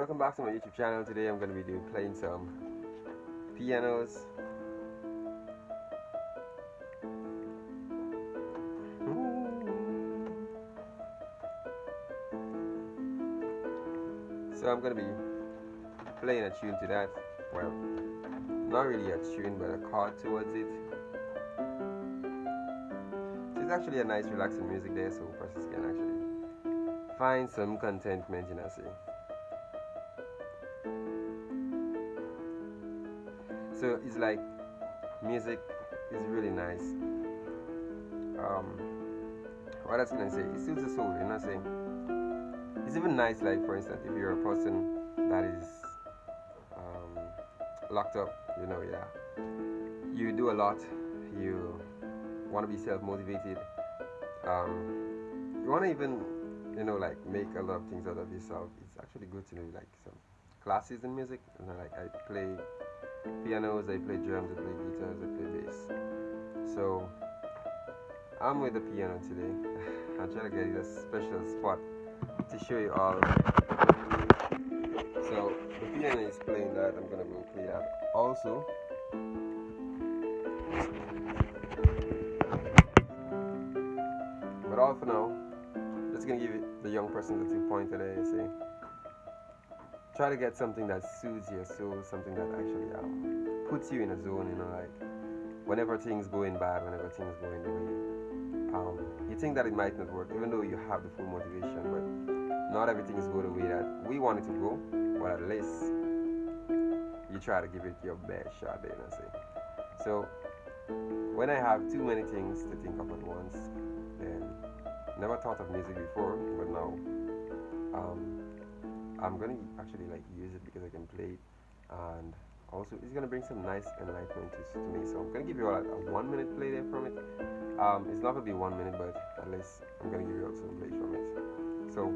welcome back to my YouTube channel. Today I'm going to be playing some pianos. So I'm going to be playing a tune to that. Well, not really a tune, but a chord towards it. So it's actually a nice relaxing music there, so persons can actually find some contentment in a say. So it's like music is really nice. What I was gonna say, it suits the soul, you know what I'm saying? It's even nice, like for instance, if you're a person that is locked up, you do a lot, you want to be self-motivated, you want to even, like make a lot of things out of yourself. It's actually good to do like some classes in music. Like I play pianos, I play drums, I play guitars, I play bass. So I'm with the piano today. I'm trying to get you a special spot to show you all. So the piano is playing that. I'm gonna go play that also. But all for now, just gonna give it the young person the 2 point today and say, try to get something that soothes your soul, something that actually puts you in a zone. Like whenever things going bad, whenever things going the way you think that it might not work, even though you have the full motivation, but not everything is going the way that we want it to go. But at least you try to give it your best shot, say. So when I have too many things to think of at once, then never thought of music before, but now I'm gonna actually like use it because I can play it, and also it's gonna bring some nice enlightenment to me. So I'm gonna give you all a 1 minute play there from it. It's not gonna be 1 minute, but at least I'm gonna give you all some plays from it, so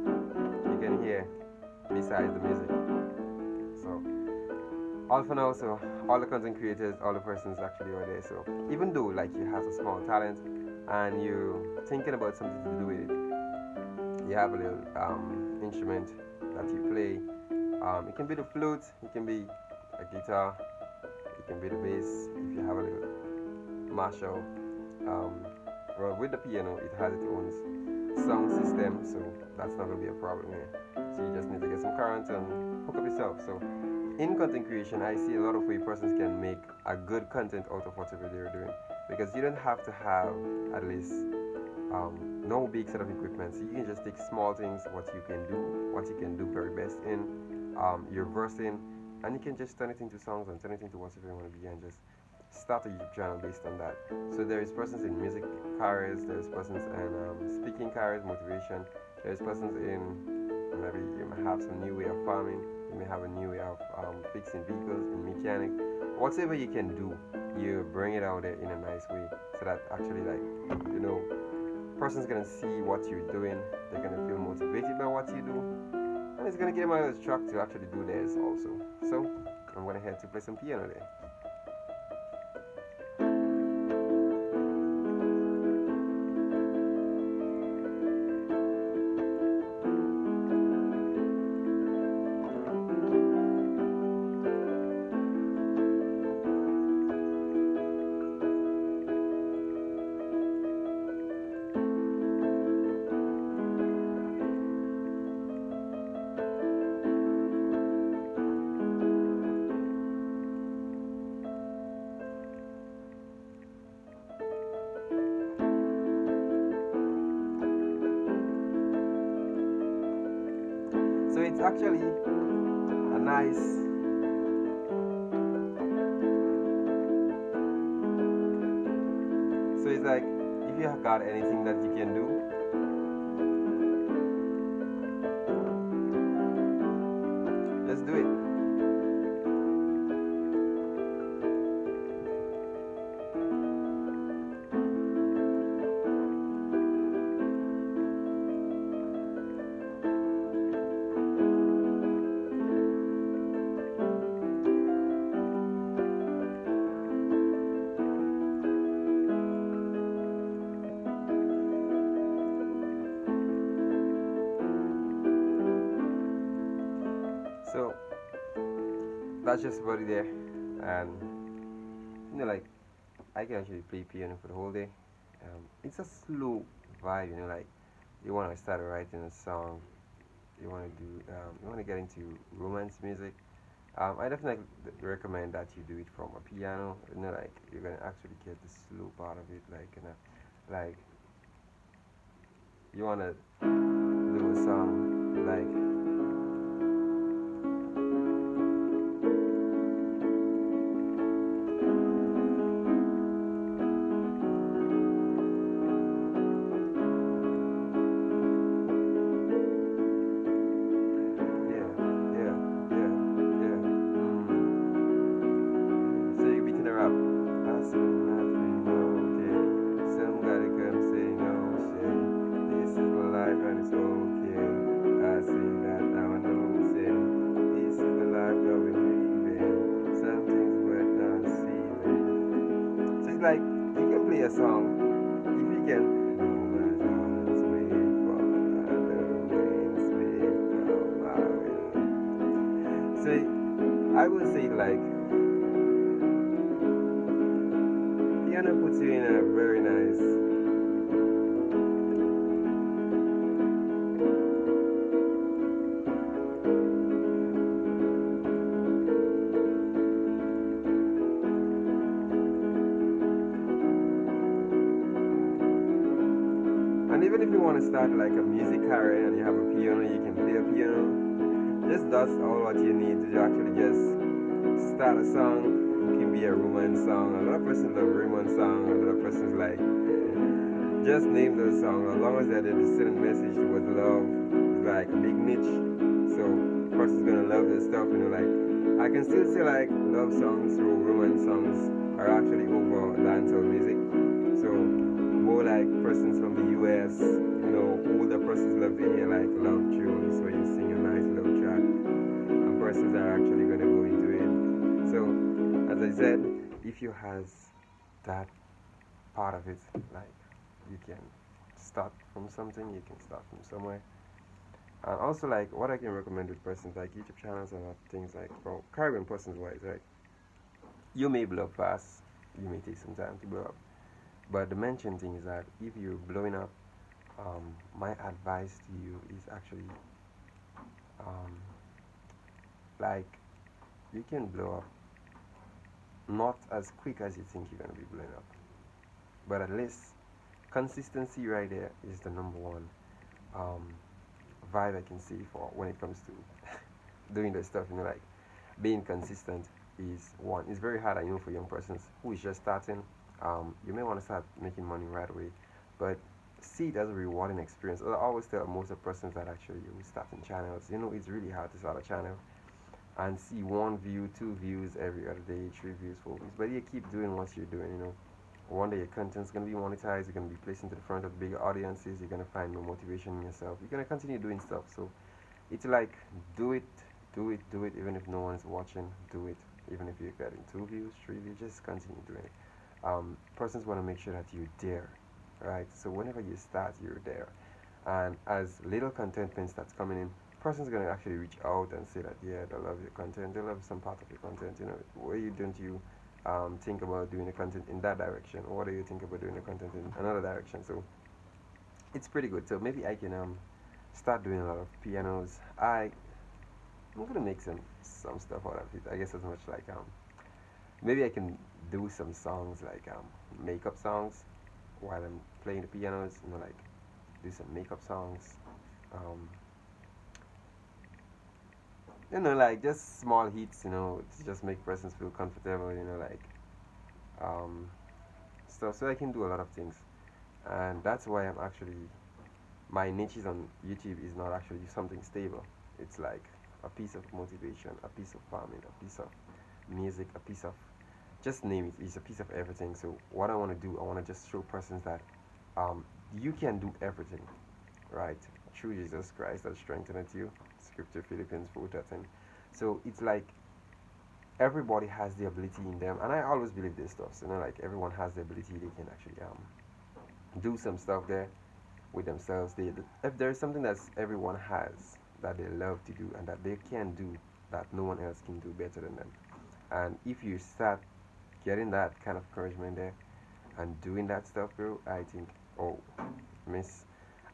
you can hear besides the music. So all for now. So all the content creators, all the persons actually are there. So even though like you have a small talent and you're thinking about something to do with it, you have a little instrument that you play. It can be the flute, it can be a guitar, it can be the bass. If you have a little Marshall, well, with the piano, it has its own sound system, so that's not gonna be a problem here. So you just need to get some current and hook up yourself. So in content creation, I see a lot of ways persons can make a good content out of whatever they're doing, because you don't have to have at least no big set of equipment. So you can just take small things, what you can do very best in, your verse in, and you can just turn it into songs and turn it into whatever you want to be, and just start a YouTube channel based on that. So there is persons in music careers, there is persons in speaking careers, motivation, there is persons in, maybe you may have some new way of farming, you may have a new way of fixing vehicles, in mechanic, whatever you can do, you bring it out there in a nice way, so that actually person's gonna see what you're doing, they're gonna feel motivated by what you do, and it's gonna get them out of the track to actually do theirs also. So I'm gonna head to play some piano there. So it's actually a nice so it's like if you have got anything that you can do, just do it. So that's just about it there. And like I can actually play piano for the whole day. It's a slow vibe, like you want to start writing a song, you want to get into romance music. I definitely recommend that you do it from a piano. Like you're gonna actually get the slow part of it, like you wanna do a song like yeah, yeah, yeah, yeah. So you're beating her up. I said, okay. Somebody come say no shit. This is my life and it's okay. I say that now I know say this is the life that we're living. Some things worth not seeing. So it's like you can play a song if you can. No matter how it's way far, the winds may come my way. So I would say like piano puts you in a very nice. And even if you want to start like a music career and you have a piano, you can play a piano. Just that's all what you need to actually just start a song. It can be a romance song. A lot of persons love romance song. A lot of persons like just name those songs. As long as there's a certain message towards love, it's like a big niche. So person's gonna love this stuff. Like I can still say like love songs or romance songs are actually over dancehall music. So more like persons from the US, older persons love to hear like love tunes where you sing a nice love track, and persons are actually gonna go into it. So as I said, if you has that part of it, like you can start from something, you can start from somewhere. And also like what I can recommend with persons like YouTube channels and things like for Caribbean persons wise, right? You may blow up fast, you may take some time to blow up. But the mention thing is that if you're blowing up, my advice to you is actually um, like you can blow up not as quick as you think you're gonna be blowing up, but at least consistency right there is the number one um, vibe I can see for when it comes to doing the stuff. Like being consistent is one. It's very hard, I know, for young persons who is just starting. You may want to start making money right away, but see it as a rewarding experience. I always tell most of the persons that actually you starting channels, it's really hard to start a channel and see one view, two views every other day, three views, 4 views. But you keep doing what you're doing. One day your content's gonna be monetized, you're gonna be placed into the front of bigger audiences, you're gonna find more motivation in yourself, you're gonna continue doing stuff. So it's like do it, do it, do it, even if no one's watching, do it. Even if you're getting 2 views, 3 views, just continue doing it. Persons want to make sure that you're there, right? So whenever you start, you're there. And as little contentment starts coming in, person's gonna actually reach out and say that yeah, they love your content, they love some part of your content. Why don't you think about doing the content in that direction, or what do you think about doing the content in another direction? So it's pretty good. So maybe I can start doing a lot of pianos. I'm gonna make some stuff out of it. I guess as much like maybe I can do some songs like makeup songs while I'm playing the pianos. Like do some makeup songs. Um, like just small hits. To just make persons feel comfortable. Like um, stuff. So I can do a lot of things, and that's why I'm actually my niches on YouTube is not actually something stable. It's like a piece of motivation, a piece of farming, a piece of music, a piece of just name it. It's a piece of everything. So what I want to do, I want to just show persons that you can do everything, right? Through Jesus Christ that strengtheneth you. Scripture Philippians 4:13. So it's like everybody has the ability in them, and I always believe this stuff. So like everyone has the ability; they can actually do some stuff there with themselves. If there is something that everyone has that they love to do and that they can do, that no one else can do better than them. And if you start getting that kind of encouragement there and doing that stuff, bro, I think, oh, miss,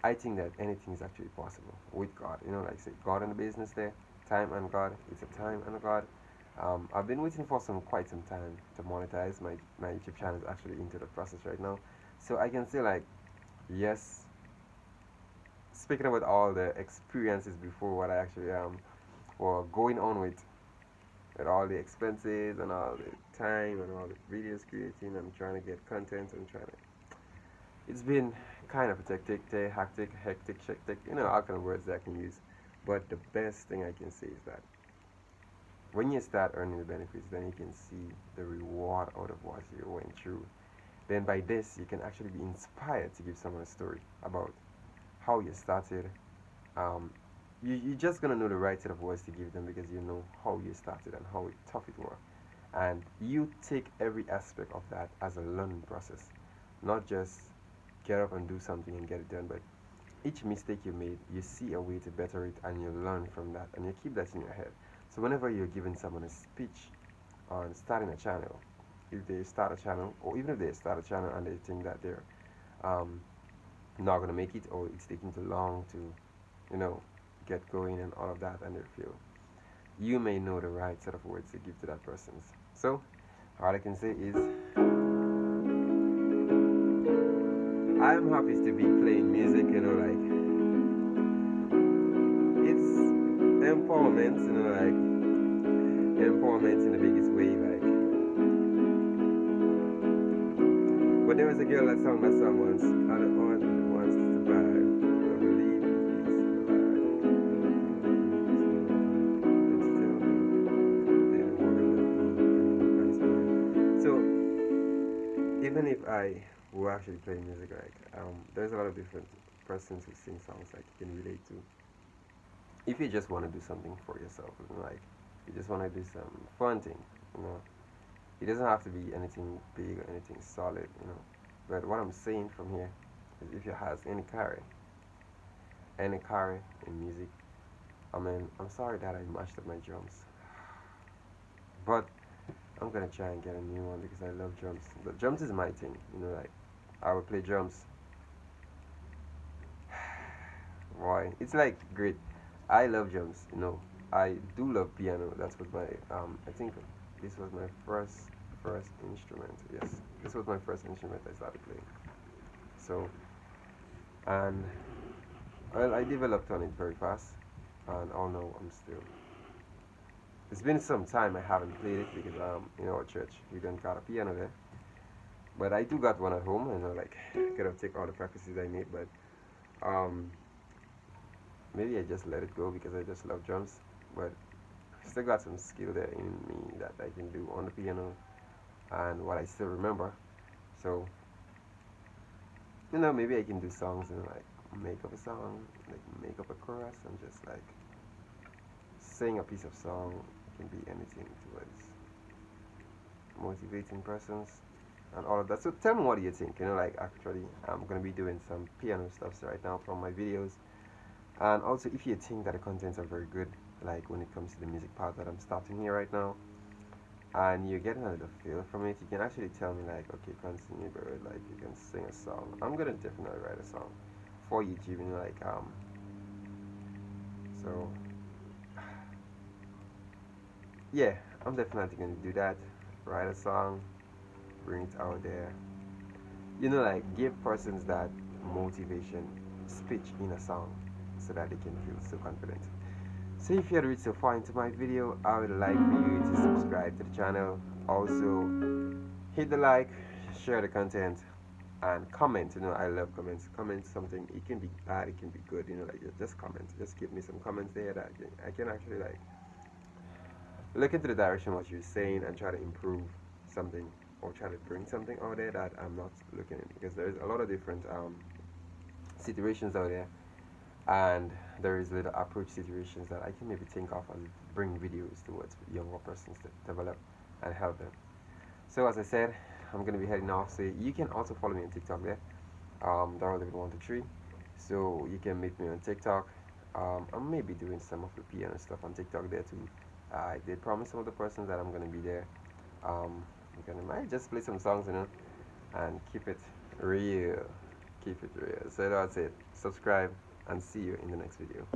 I think that anything is actually possible with God. You know, like say God in the business there, time and God. It's a time and a God. I've been waiting for quite some time to monetize my YouTube channel. Is actually into the process right now, so I can say like yes. Speaking about all the experiences before what I actually or going on with all the expenses and all the time and all the videos creating and trying to get content and trying to. It's been kind of a hectic, you know, all kind of words that I can use. But the best thing I can say is that when you start earning the benefits, then you can see the reward out of what you went through. Then by this, you can actually be inspired to give someone a story about how you started. Um, you're just gonna know the right set of words to give them because you know how you started and how tough it was. And you take every aspect of that as a learning process, not just get up and do something and get it done, but each mistake you made, you see a way to better it and you learn from that and you keep that in your head. So whenever you're giving someone a speech on starting a channel, if they start a channel, or even if they start a channel and they think that they're um, not gonna make it or it's taking too long to, you know, get going and all of that, and they feel you may know the right set of words to give to that person. So all I can say is I'm happy to be playing music, you know, like it's empowerment, you know, like empowerment in the biggest way, like. But there was a girl that sang my song once, I don't want wants to survive. I believe it's alive. So even if I were actually playing music, like there's a lot of different persons who sing songs like you can relate to. If you just want to do something for yourself, you know, like you just want to do some fun thing, you know, it doesn't have to be anything big or anything solid, you know. But what I'm saying from here is if you has any carry in music, I mean, I'm sorry that I mashed up my drums, but I'm gonna try and get a new one because I love drums. The drums is my thing, you know, like I would play drums. Why? It's like great. I love drums, you know. I do love piano. That's what my I think this was my first instrument. Yes, this was my first instrument I started playing. So and well, I developed on it very fast, and oh no, I'm still. It's been some time I haven't played it because in our church we don't got a piano there, but I do got one at home, and I like gotta take all the practices I made, but um maybe I just let it go because I just love drums, but I still got some skill there in me that I can do on the piano and what I still remember. So you know maybe I can do songs and like make up a song, like make up a chorus and just like sing a piece of song. It can be anything towards motivating persons and all of that. So tell me what do you think? You know, like actually I'm gonna be doing some piano stuff right now from my videos. And also if you think that the contents are very good, like when it comes to the music part that I'm starting here right now, and you're getting a little feel from it, you can actually tell me like, okay, continue, bro, like you can sing a song. I'm gonna definitely write a song for YouTube, you know, like so yeah, I'm definitely gonna do that. Write a song, bring it out there. You know, like give persons that motivation speech in a song so that they can feel so confident. So if you had reached so far into my video, I would like for you to subscribe to the channel. Also, hit the like, share the content, and comment. You know, I love comments. Comment something. It can be bad, it can be good. You know, like just comment. Just give me some comments there that I can actually like look into the direction what you're saying and try to improve something or try to bring something out there that I'm not looking at because there's a lot of different situations out there and there is little approach situations that I can maybe think of and bring videos towards younger persons to develop and help them. So as I said, I'm gonna be heading off. So you can also follow me on TikTok there, Darrell123. So you can meet me on TikTok. I'm maybe doing some of the piano stuff on TikTok there too, I did promise some of the persons that I'm gonna be there. I'm gonna might just play some songs, and keep it real. Keep it real. So that's it. Subscribe and see you in the next video.